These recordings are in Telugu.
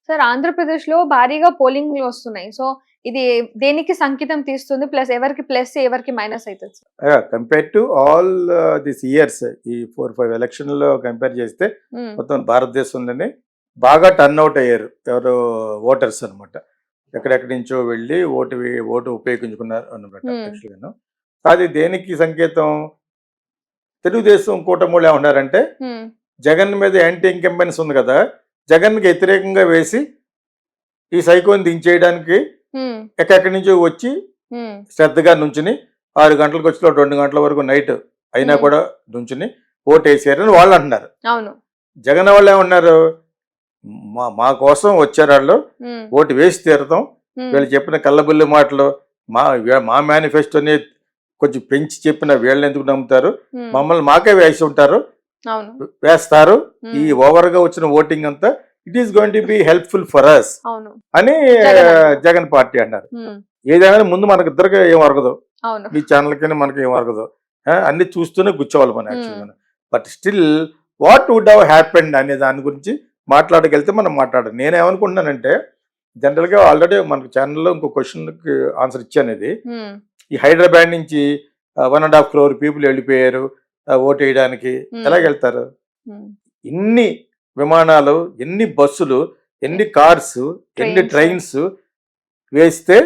సార్ ఆంధ్రప్రదేశ్‌లో భారీగా పోలింగ్‌లు వస్తున్నాయి. సో, ఇది దేనికి సంకేతం తీస్తుంది? ప్లస్ ఎవరికి ప్లస్, ఎవరికి మైనస్ అయితది sir? Compare to all this years ఈ 4-5 ఎలక్షన్‌లో కంపేర్ చేస్తే హ్మ్. మొత్తం భారతదేశంలోనే బాగా టర్న్ అవుట్ అయ్యారు ఎవరు ఓటర్స్ అన్నమాట. ఎక్కడెక్కడి నుంచో వెళ్ళి ఓటు ఉపయోగించుకున్నారు అన్నమాట హ్మ్. యాక్చువల్‌గాను. అది దేనికి సంకేతం? తెలుగుదేశం కూటమిలో ఏమన్నారంటే హ్మ్. జగన్ మీద యాంటీ ఇంకంబెన్స్ ఉంది కదా! జగన్‌కి వ్యతిరేకంగా వేసి ఈ సైకోని దించేయడానికి హ్మ్. ఎక్కడెక్కడి నుంచో వచ్చి హ్మ్. శ్రద్ధగా నుంచుని 6 గంటలకు వచ్చి 2 గంటల వరకు నైట్ అయినా హ్మ్. కూడా నుంచుని ఓటేసారని వాళ్ళు అంటున్నారు. అవును. జగన్ వాళ్ళు ఏమన్నారు? మా కోసం వచ్చారు వాళ్ళు, హ్మ్. ఓటు వేసి తీరతాం. హ్మ్. వీళ్ళు చెప్పిన కల్లబుల్లి మాటలు మా మేనిఫెస్టోని కొంచెం పెంచి చెప్పిన వీళ్ళని ఎందుకు నమ్ముతారు? హ్మ్. మమ్మల్ని మాకే వేసి ఉంటారు, అవును. వేస్తారు. ఈ హ్మ్. ఓవర్‌గా వచ్చిన ఓటింగ్ అంతా it is going to be helpful for us అవును. అని జగన్ అన్నారు. జగన్ పార్టీ అన్నారు. హ్మ్. ఏదైనా ముందు మనకిద్దరికి ఏం అరగదు. అవును. మీ ఛానల్‌కైనా మనకి ఏం అరగదు. అన్నీ చూస్తూనే కూర్చోవాలి మనం హ్మ్. యాక్చువల్‌గా. But still what would have happened అనే దాని గురించి మాట్లాడగలిగితే మనం మాట్లాడాలి. నేనేమనుకుంటున్నానంటే జనరల్‌గా ఆల్రెడీ మనకు ఛానల్‌లో ఇంకో క్వెషన్‌కి ఆన్సర్ ఇచ్చాను ఇది. హ్మ్. ఈ హైదరాబాద్ నుంచి 1.5 crore పీపుల్ వెళ్ళిపోయారు ఓటేయడానికి. హ్మ్. ఎలాగెళ్తారు? హ్మ్. ఎన్ని విమానాలు, ఎన్ని బస్సులు, ఎన్ని కార్స్, ఎన్ని ట్రైన్స్. ట్రైన్స్ వేస్తే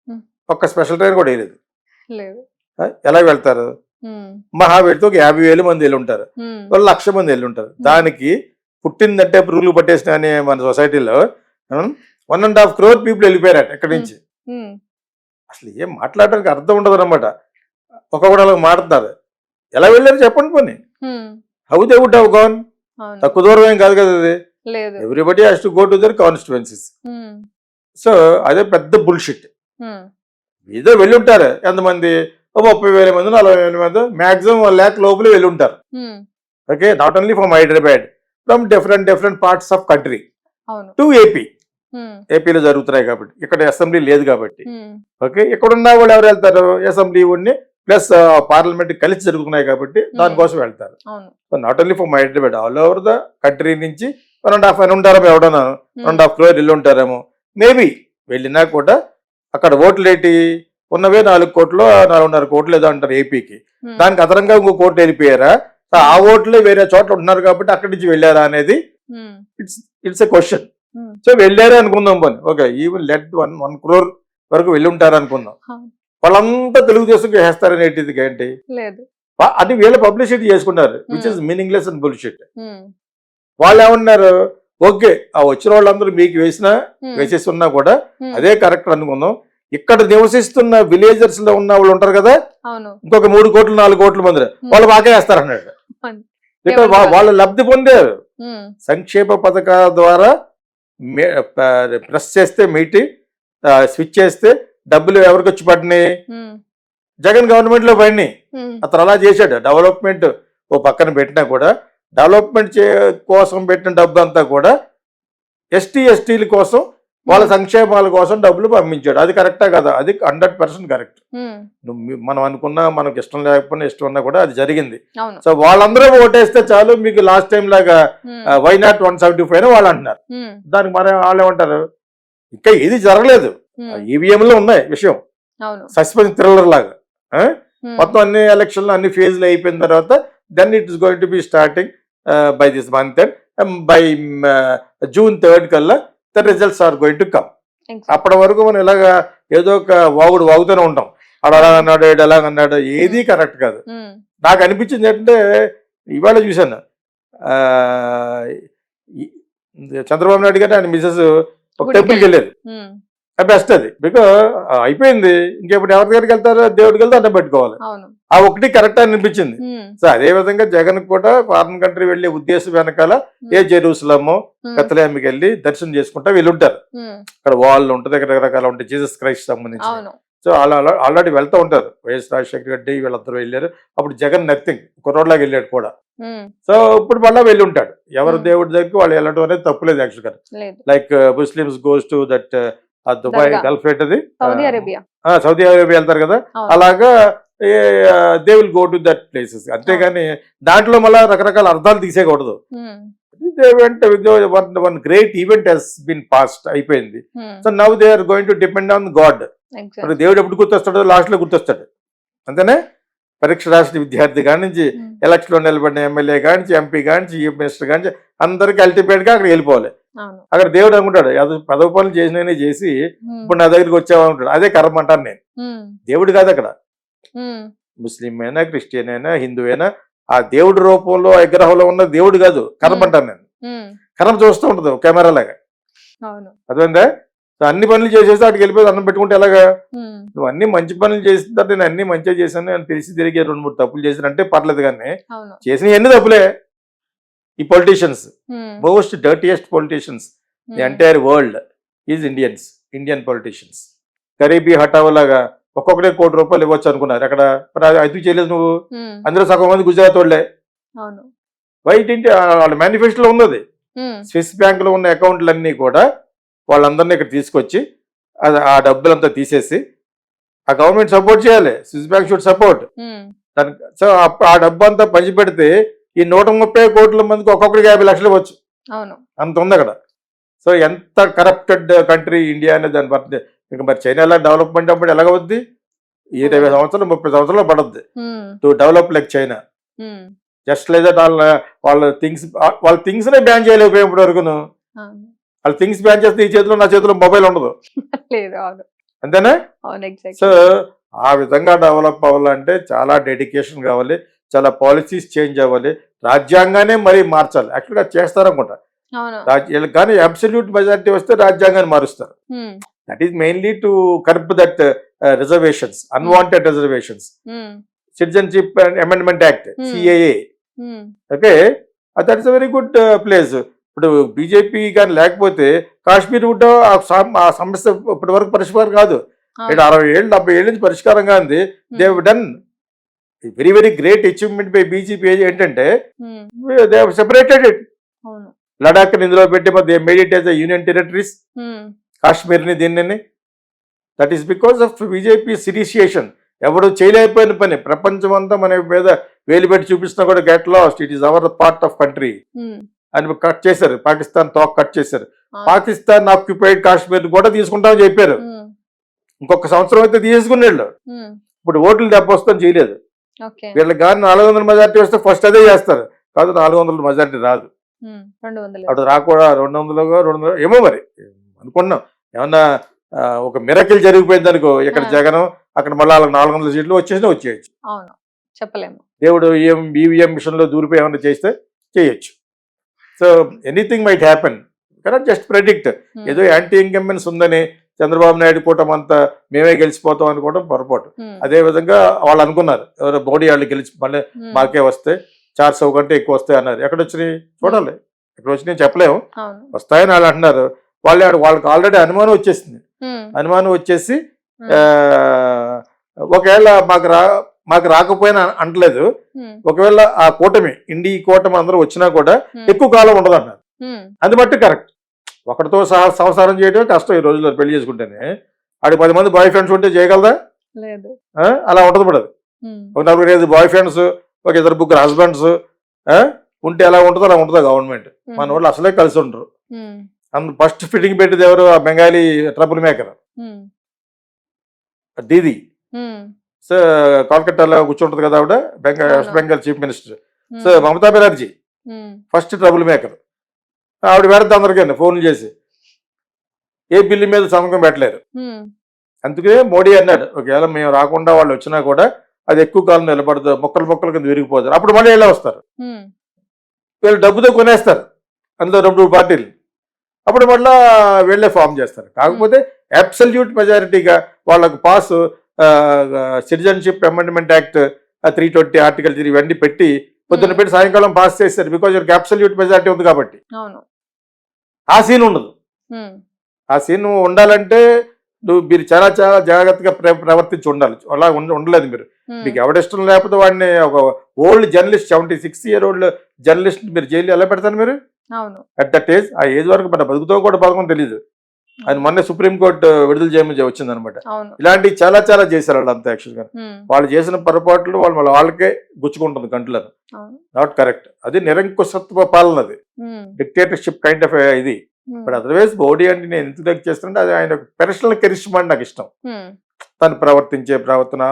హ్మ్. ఒక్క స్పెషల్ ట్రైన్ కూడా వేయలేదు. లేదు. ఎలా వెళ్తారు? హ్మ్. మహా పెడితే ఒక 50,000 మంది వెళ్ళుంటారు. హ్మ్. వాళ్ళు 1,00,000 మంది వెళ్ళుంటారు. హ్మ్. దానికి పుట్టిందంటే పురుగులు పట్టేసిన అనే మన సొసైటీలో 1.5 crore పీపుల్ వెళ్ళిపోయారట ఎక్కడి హ్మ్. నుంచి. హ్మ్. అసలు ఏం మాట్లాడడానికి అర్థం ఉండదు అనమాట. ఒక్కొక్కడు అలా మాట్లాడతారు. ఎలా వెళ్ళారు చెప్పండి పోనీ. Hmm. How they would have gone? అవును. తక్కువ దూరం ఏం కాదు కదా అది. లేదు. Everybody has to go to their constituencies. Hmm. So అదే పెద్ద బుల్షిట్. హ్మ్. ఏదో వెళ్ళుంటారు ఎంతమంది? ఓ 30,000 మంది, 40,000 మంది, మాక్సిమం 1,00,000 లోపలే వెళ్ళుంటారు. Hmm. Okay, not only from Hyderabad, from different parts of country అవును. To AP. హ్మ్. ఏపీలో జరుగుతున్నాయి కాబట్టి, ఇక్కడ అసెంబ్లీ లేదు కాబట్టి. హ్మ్. ఓకే, ఇక్కడ ఉన్న వాళ్ళు ఎవరు వెళ్తారు? అసెంబ్లీ ఉండి ప్లస్ పార్లమెంట్ కలిసి జరుగుతున్నాయి కాబట్టి హ్మ్. దానికోసం వెళ్తారు. అవును. Not only from Hyderabad, all over the country నుంచి 1.5 అని ఉంటారేమో ఎవడన్నా, హ్మ్. 1.5 crore ఇల్లు ఉంటారేమో. మేబీ వెళ్ళినా కూడా అక్కడ ఓట్లు ఏంటి ఉన్నవే 4 కోట్లు 4.5 కోట్లు ఏదో అంటారు ఏపీకి. హ్మ్. దానికి అదనంగా ఇంకో కోట్లు వెళ్ళిపోయారా? ఆ ఓట్లు వేరే చోట్ల ఉన్నారు కాబట్టి అక్కడి నుంచి వెళ్ళారా అనేది హ్మ్. It's a question. హ్మ్. సో వెళ్ళారే అనుకుందాం పోనీ. ఓకే, ఈవెన్ లెట్ 1 crore వరకు వెళ్ళి ఉంటారు అనుకుందాం. అవును. వాళ్ళంతా తెలుగుదేశంకి వేస్తారనేటిది ఏంటి? లేదు. అది వీళ్ళ పబ్లిసిటీ చేసుకున్నారు, విచ్ హ్మ్. Is meaningless and bullshit. హ్మ్. వాళ్ళు ఏమన్నారు? ఓకే, ఆ వచ్చిన వాళ్ళందరూ మీకు హ్మ్. వేసేసి ఉన్నా కూడా హ్మ్. అదే కరెక్ట్ అనుకుందాం. ఇక్కడ నివసిస్తున్న విలేజర్స్ లో ఉన్న వాళ్ళు ఉంటారు కదా, అవును. ఇంకొక 3 కోట్లు 4 కోట్ల మంది వాళ్ళు బాగా వేస్తారన్నాడు. అవును. ఇక్కడ ఎవరికి వాళ్ళు. వాళ్ళు లబ్ధి పొందారు. హ్మ్. సంక్షేమ పథకాల ద్వారా ప్రెస్ చేస్తే స్విచ్ చేస్తే డబ్బులు ఎవరికి వచ్చి పడినాయి? హ్మ్. జగన్ గవర్నమెంట్ లో పడినాయి. హ్మ్. అతను అలా చేశాడు. డెవలప్మెంట్ ఓ పక్కన పెట్టినా కూడా డెవలప్మెంట్ కోసం పెట్టిన డబ్బు అంతా కూడా ఎస్టీల కోసం వాళ్ళ హ్మ్. సంక్షేమాల కోసం డబ్బులు పంపించాడు. అది కరెక్టా కదా? అది 100% కరెక్ట్. హ్మ్. మనం అనుకున్నా మనకు ఇష్టం లేకపోయినా ఇష్టం ఉన్నా కూడా అది జరిగింది. అవును. సో వాళ్ళందరూ ఓటేస్తే చాలు మీకు లాస్ట్ టైం లాగా హ్మ్. వై నాట్ 175 అని వాళ్ళు అంటున్నారు. హ్మ్. దానికి మనం వాళ్ళు ఏమంటారు? ఇంకా ఏది జరగలేదు. హ్మ్. ఈవీఎంలో ఉన్నాయి విషయం, అవును. సస్పెన్స్ థ్రిల్లర్ లాగా. హ్మ్. మొత్తం అన్ని ఎలక్షన్లు అన్ని ఫేజ్లు అయిపోయిన తర్వాత then it is going to be starting by this month and by June 3rd కల్లా the results are going to come. Exact. అప్పటి వరకు మనం ఇలాగా ఏదో ఒక వాగుతూనే ఉంటాం. అలా అవును. అన్నాడు, ఈడు ఎలాగ అన్నాడు, ఏది హ్మ్. కరెక్ట్ కాదు. హ్మ్. నాకు అనిపించింది ఏంటంటే ఇవాళ చూశాను, ఆ, ఈ- చంద్రబాబు నాయుడు గారు ఆయన మిసెస్ ఒక టెంపుల్కి గుడికెళ్ళి. వెళ్ళారు. హ్మ్. బెస్ట్ అది, బికాజ్ అయిపోయింది. ఇంకెప్పుడు ఎవరి దగ్గరికి వెళ్తారో దేవుడికి వెళ్తే అడ్డం పెట్టుకోవాలి. అవును. ఆ ఒకటి కరెక్ట్ అని అనిపించింది. హ్మ్. సో అదే విధంగా జగన్ కూడా ఫారిన్ కంట్రీ వెళ్ళే ఉద్దేశం వెనకాల ఏ హ్మ్. జెరూసలము హ్మ్. బెత్లెహేమ్కి వెళ్ళి దర్శనం చేసుకుంటా వెళ్ళుంటారు. హ్మ్. అక్కడ వాళ్ళు ఉంటుంది, ఇక్కడ రకరకాల ఉంటాయి జీసస్ క్రైస్ట్ సంబంధించి. అవును. సో అలా ఆల్రెడీ వెళ్తూ ఉంటారు. వైఎస్ రాజశేఖర రెడ్డి వీళ్ళందరూ వెళ్ళారు. అప్పుడు జగన్ నథింగ్, కుర్రోడ్లాగా వెళ్ళాడు కూడా. హ్మ్. సో ఇప్పుడు మళ్ళీ వెళ్ళి ఉంటాడు. ఎవరు హ్మ్. దేవుడి దగ్గరికి వాళ్ళు వెళ్ళడం అనేది తప్పులేదు యాక్చువల్గా. లేదు. Like Muslims goes to that Dubai dargah. Gulf ఏంటది, సౌదీ అరేబియా. సౌదీ అరేబియా వెళ్తారు కదా, అవును. అలాగా they will go to that places. అంతేగాని దాంట్లో మళ్ళీ రకరకాల అర్థాలు తీసేయకూడదు. Hmm. They went one great event he's been past అయిపోయింది. So now they are going to depend on God. దేవుడు ఎప్పుడు గుర్తొస్తాడో లాస్ట్ లో గుర్తొస్తాడు అంతేనే. పరీక్ష రాసిన విద్యార్థి కాడి నుంచి ఎలక్షన్ లో నిలబడిన ఎమ్మెల్యే కాడి నుంచి ఎంపీ కాడి నుంచి చీఫ్ మినిస్టర్ కాడి నుంచి అందరికి అల్టిమేట్ గా అక్కడ వెళ్ళిపోవాలి. అక్కడ దేవుడు అనుకుంటాడు పదవి పనులు చేసిననే చేసి ఇప్పుడు నా దగ్గరికి వచ్చావనుకుంటాడు. అదే కర్మ అంటాను నేను. దేవుడు కాదు అక్కడ. ముస్లిం అయినా క్రిస్టియన్ అయినా హిందూ అయినా ఆ దేవుడి రూపంలో విగ్రహంలో ఉన్న దేవుడు కాదు, కర్మ అంటాను నేను. కర్మ చూస్తూ ఉంటుంది కెమెరా లాగా. అదేందా అన్ని పనులు చేసేసి అక్కడికి వెళ్ళిపోయి అన్నం పెట్టుకుంటే ఎలాగా? నువ్వు అన్ని మంచి పనులు చేసిన నేను అన్ని మంచిగా చేశాను, నేను తెలిసి తిరిగి 2-3 తప్పులు చేశాను అంటే పర్లేదు, కానీ చేసిన ఎన్ని తప్పులే. ఈ politicians, most dirtiest politicians the entire world is Indian politicians. గరీబీ హఠావో లాగా ఒక్కొక్కటే ₹1 ఇవ్వచ్చు అనుకున్నారు. అక్కడ అది చేయలేదు నువ్వు. అందులో సగం మంది గుజరాత్ వాళ్ళే. వైట్ ఏంటి వాళ్ళ మేనిఫెస్టోలో ఉన్నది. స్విస్ బ్యాంక్ లో ఉన్న అకౌంట్లన్నీ కూడా వాళ్ళందరినీ ఇక్కడ తీసుకొచ్చి ఆ డబ్బులంతా తీసేసి ఆ గవర్నమెంట్ సపోర్ట్ చేయాలి. Swiss bank should support. So ఆ డబ్బు అంతా పంచిపెడితే ఈ 130 కోట్ల మందికి ఒక్కొక్కరికి 50 లక్షలు ఇవ్వచ్చు. అంత ఉంది అక్కడ. సో ఎంత కరప్టెడ్ కంట్రీ ఇండియా అనేది దాని బట్టి. ఇంకా మరి చైనా ఎలా డెవలప్మెంట్ అప్పుడు ఎలాగవుద్ది? 20 సంవత్సరాలు 30 సంవత్సరాలు పడద్ది to develop like China. Just లేదా వాళ్ళ థింగ్స్ నే బ్యాన్ చేయలేకపోయాం ఇప్పటి వరకును. వాళ్ళ థింగ్స్ బ్యాన్ చేస్తే ఈ చేతిలో నా చేతిలో మొబైల్ ఉండదు అంతేనా? సో ఆ విధంగా డెవలప్ అవ్వాలంటే చాలా డెడికేషన్ కావాలి, చాలా పాలసీస్ చేంజ్ అవ్వాలి, రాజ్యాంగానే మరీ మార్చాలి. యాక్చువల్గా చేస్తారనుకుంటా కానీ అబ్సల్యూట్ మెజారిటీ వస్తే రాజ్యాంగాన్ని మారుస్తారు. That is mainly to curb that reservations, unwanted reservations. Citizenship amendment act CAA. Okay, that is a very good place. ఇప్పుడు బీజేపీ కానీ లేకపోతే కాశ్మీర్ కూడా ఆ సమస్య ఇప్పటి వరకు పరిష్కారం కాదు. 60 ఏళ్ళు 70 ఏళ్ళ నుంచి పరిష్కారంగా ఉంది. They have done very very great achievement by BJP. ఏంటంటే they have separated it. Ladakh ఇందులో పెట్టి they made it as union territories. Kashmir ని దీన్ని. That is because of BJP సిరిసియేషన్. ఎవడు చేయలేకపోయిన పని ప్రపంచం అంతా మన మీద వేలు పెట్టి చూపిస్తున్నా కూడా get lost, it is our part of country అని కట్ చేశారు. పాకిస్తాన్ టాక్ కట్ చేశారు. పాకిస్తాన్ ఆక్యుపైడ్ కాశ్మీర్ కూడా తీసుకుంటామని చెప్పారు. ఇంకొక సంవత్సరం అయితే తీసుకునేళ్ళు. ఇప్పుడు ఓట్లు దెబ్బ వస్తుందని చేయలేదు. వీళ్ళకి కానీ 400 మెజార్టీ వస్తే ఫస్ట్ అదే చేస్తారు. కాదు 400 మెజార్టీ రాదు. అటు రాకూడా 200 ఏమో మరి అనుకున్నాం. ఏమన్నా ఒక మిరకిల్ జరిగిపోయింది అనుకో, ఇక్కడ జగన్ అక్కడ మళ్ళీ 400 సీట్లు వచ్చేయచ్చు. చెప్పలేము. దేవుడు ఈవీఎం మిషన్ లో దూరిపోయి ఏమన్నా చేస్తే చేయొచ్చు. So anything might happen, cannot just predict. ఏదో యాంటీ ఇన్కంబెన్స్ ఉందని చంద్రబాబు నాయుడు కూటమి అంతా మేమే గెలిచిపోతాం అనుకోవడం పొరపాటు. అదే విధంగా వాళ్ళు అనుకున్నారు, ఎవరో మోడీ వాళ్ళు గెలిచి మళ్ళీ మాకే వస్తే 400 కంటే ఎక్కువ వస్తాయి అన్నారు. ఎక్కడ వచ్చినాయి చూడాలి. ఎక్కడ వచ్చినాయి చెప్పలేము, వస్తాయని వాళ్ళు అంటున్నారు. వాళ్ళకి ఆల్రెడీ అనుమానం వచ్చేసింది. అనుమానం వచ్చేసి ఒకవేళ మాకు రాకపోయినా అంటలేదు. ఒకవేళ ఆ కూటమి కూటమి అందరూ వచ్చినా కూడా ఎక్కువ కాలం ఉండదు అన్నారు. అది మట్టు కరెక్ట్. ఒకటితో సంసారం చేయడమే కష్టం ఈ రోజుల్లో. పెళ్లి చేసుకుంటేనే ఆడికి 10 మంది బాయ్ ఫ్రెండ్స్ ఉంటే చేయగలదా? అలా ఉండదు పడదు. ఒక 4-5 బాయ్ ఫ్రెండ్స్, ఒక 2-3 హస్బెండ్స్ ఉంటే ఎలా ఉంటుందో అలా ఉంటుందా గవర్నమెంట్? మన వాళ్ళు అసలే కలిసి ఉండరు. ఫస్ట్ ఫిట్టింగ్ పెట్టింది ఎవరు? ఆ బెంగాలీ ట్రబుల్ మేకర్ దీది. సో కోల్కతాలో కూర్చుంటది కదా ఆవిడ, west Bengal chief minister. So Mamata Banerjee first trouble maker. ఆవిడ పెడతా అందరికీ ఫోన్లు చేసి ఏ బిల్లు మీద సంతకం పెట్టలేరు. అందుకే మోడీ అన్నాడు, ఒకవేళ మేము రాకుండా వాళ్ళు వచ్చినా కూడా అది ఎక్కువ కాలం నిలబడతారు, మొక్కలు కింద విరిగిపోతారు. అప్పుడు మళ్ళీ ఇలా వస్తారు. వీళ్ళు డబ్బుతో కొనేస్తారు అందులో 2 పార్టీలు. అప్పుడు మళ్ళా వీళ్ళే ఫామ్ చేస్తారు. కాకపోతే అబ్సల్యూట్ మెజారిటీగా వాళ్ళకు pass citizenship amendment act 320 article 3 ఇవన్నీ పెట్టి పొద్దున్న పెట్టి సాయంకాలం పాస్ చేస్తారు. బికాజ్ వాళ్ళకి అబ్సల్యూట్ మెజారిటీ ఉంది కాబట్టి. ఆ సీన్ ఉండదు. ఆ సీన్ ఉండాలంటే మీరు చాలా చాలా జాగ్రత్తగా ప్రవర్తించి ఉండాలి. అలా ఉండలేదు మీరు. మీకు ఎవడిష్టం లేకపోతే వాడిని ఒక old journalist 76 year old journalist మీరు జైలు ఎలా పెడతారు మీరు? అట్ దట్ ఏజ్, ఆ ఏజ్ వరకు మన బతుకుతో కూడా బతకం తెలియదు. ఆయన మొన్న సుప్రీంకోర్టు విడుదల చేయమని వచ్చింది అనమాట. అవును. ఇలాంటివి చాలా చాలా చేశారు వాళ్ళు అంతా యాక్చువల్గా. ఉమ్, వాళ్ళు చేసిన పొరపాట్లు వాళ్ళకే గుచ్చుకుంటుంది కంట్లను. అవును. Not correct. అది నిరంకుశత్వ పాలన, అది ఉమ్, డిక్టేటర్షిప్ కైండ్ ఆఫ్ ఇది. ఉమ్, బట్ అదర్వైజ్ మోడీ అంటే నేను ఎందుకు దగ్గర చేస్తుంటే అది ఆయన పర్సనల్ కెరిష్మా అంటే నాకు ఇష్టం. ఉమ్, తను ప్రవర్తించే ప్రవర్తన,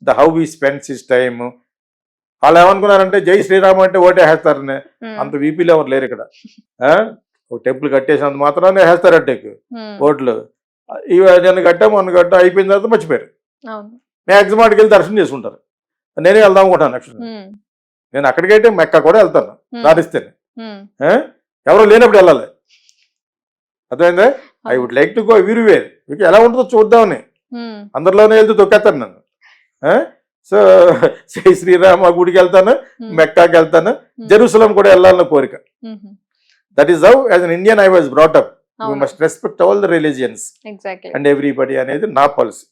the how he spends his time. వాళ్ళు ఏమనుకున్నారంటే జై శ్రీరామ్ అంటే ఓటే వేస్తారని. ఉమ్, అంత వీపీలు ఎవరు లేరు ఇక్కడ. ఒక టెంపుల్ కట్టేసినంత మాత్రాన్ని వేస్తారంటే ఉమ్, ఓట్లు. ఇవి నేను కట్టా మొన్న కట్టా అయిపోయిన తర్వాత మర్చిపోయారు. అవును. మ్యాక్సిమం అక్కడికి వెళ్ళి దర్శనం చేసుకుంటారు. నేనే వెళ్దాం అనుకుంటాను యాక్చువల్లీ. ఉమ్, నేను అక్కడికైతే మెక్క కూడా వెళ్తాను ఉమ్, దారిస్తేనే. ఉమ్, ఎవరో లేనప్పుడు వెళ్ళాలి. అర్థమైందా? I would like to go everywhere. మీకు ఎలా ఉంటుందో చూద్దామని ఉమ్, అందరిలోనే వెళ్తూ తొక్కేస్తాను నన్ను. సో శ్రీ శ్రీరామ గుడికి వెళ్తాను, ఉమ్, మెక్కాకి వెళ్తాను, జెరూసలం కూడా వెళ్ళాలన్న కోరిక. Um, that is how as an Indian I was brought up. You అవును. Must respect all the religions exactly. And everybody అనేది నా పాలసీ.